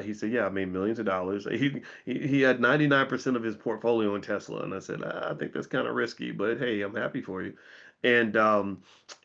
he said, yeah, I made millions of dollars. He had 99% of his portfolio in Tesla, and I said, I think that's kind of risky, but hey, I'm happy for you. And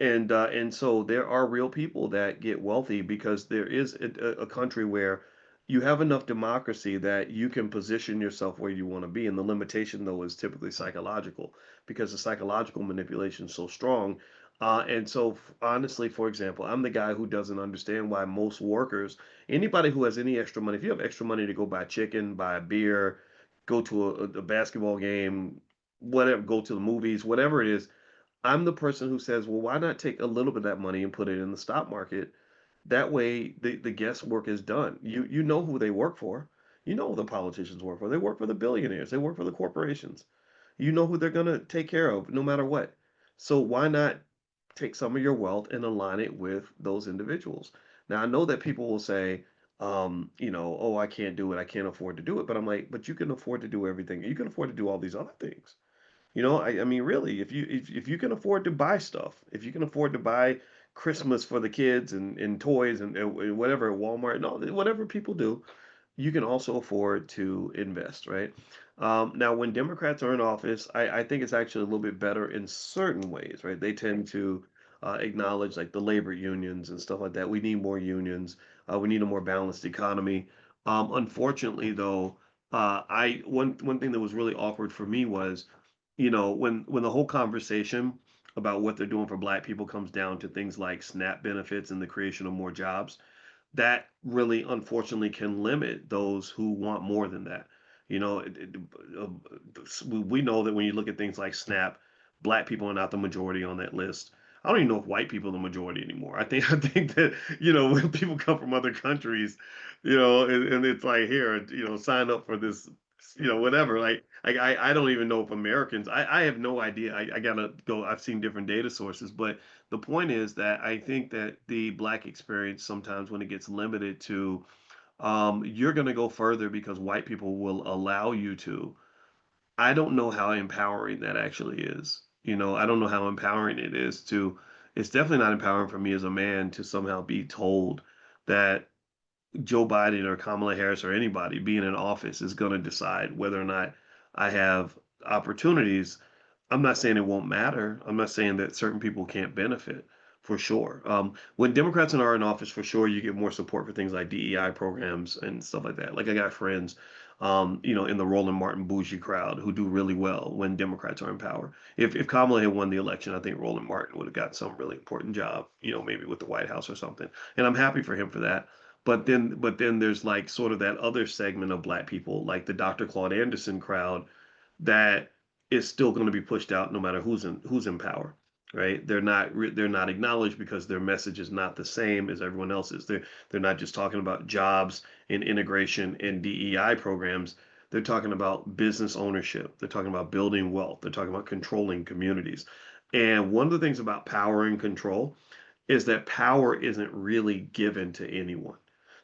and so there are real people that get wealthy because there is a country where you have enough democracy that you can position yourself where you want to be. And the limitation, though, is typically psychological because the psychological manipulation is so strong. And so, honestly, for example, I'm the guy who doesn't understand why most workers, anybody who has any extra money, if you have extra money to go buy chicken, buy a beer, go to a basketball game, whatever, go to the movies, whatever it is, I'm the person who says, well, why not take a little bit of that money and put it in the stock market? That way, the guesswork is done. You know who they work for. You know who the politicians work for. They work for the billionaires. They work for the corporations. You know who they're going to take care of no matter what. So why not take some of your wealth and align it with those individuals? Now, I know that people will say, oh, I can't do it. I can't afford to do it. But I'm like, but you can afford to do everything. You can afford to do all these other things. I mean, really, if you can afford to buy stuff, if you can afford to buy Christmas for the kids and toys and whatever at Walmart and all whatever people do, you can also afford to invest, right? Now, when Democrats are in office, I think it's actually a little bit better in certain ways, right? They tend to acknowledge like the labor unions and stuff like that. We need more unions. We need a more balanced economy. Unfortunately, though, I one thing that was really awkward for me was, when the whole conversation about what they're doing for Black people comes down to things like SNAP benefits and the creation of more jobs, that really unfortunately can limit those who want more than that. You know, uh, we know that when you look at things like SNAP, Black people are not the majority on that list. I don't even know if white people are the majority anymore. I think that when people come from other countries, and it's like, here, sign up for this, whatever. Like I don't even know if Americans. I have no idea. I gotta go. I've seen different data sources, but the point is that I think that the Black experience sometimes, when it gets limited to, you're going to go further because white people will allow you to. I don't know how empowering that actually is. I don't know how empowering it is to. It's definitely not empowering for me as a man to somehow be told that Joe Biden or Kamala Harris or anybody being in office is going to decide whether or not I have opportunities. I'm not saying it won't matter. I'm not saying that certain people can't benefit for sure. When Democrats are in office, for sure, you get more support for things like DEI programs and stuff like that. Like I got friends, in the Roland Martin bougie crowd who do really well when Democrats are in power. If Kamala had won the election, I think Roland Martin would have got some really important job, maybe with the White House or something. And I'm happy for him for that. But then there's like sort of that other segment of Black people, like the Dr. Claude Anderson crowd, that is still going to be pushed out no matter who's in power, right? They're not acknowledged because their message is not the same as everyone else's. They're not just talking about jobs and integration and DEI programs. They're talking about business ownership. They're talking about building wealth. They're talking about controlling communities. And one of the things about power and control is that power isn't really given to anyone.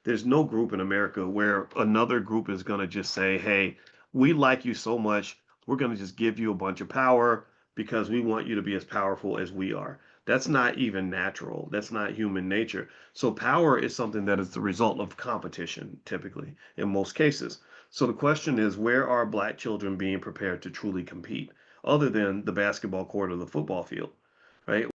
There's no group in America where another group is going to just say, hey, we like you so much, we're going to just give you a bunch of power because we want you to be as powerful as we are. That's not even natural. That's not human nature. So, power is something that is the result of competition, typically, in most cases. So, the question is, where are Black children being prepared to truly compete, other than the basketball court or the football field, right?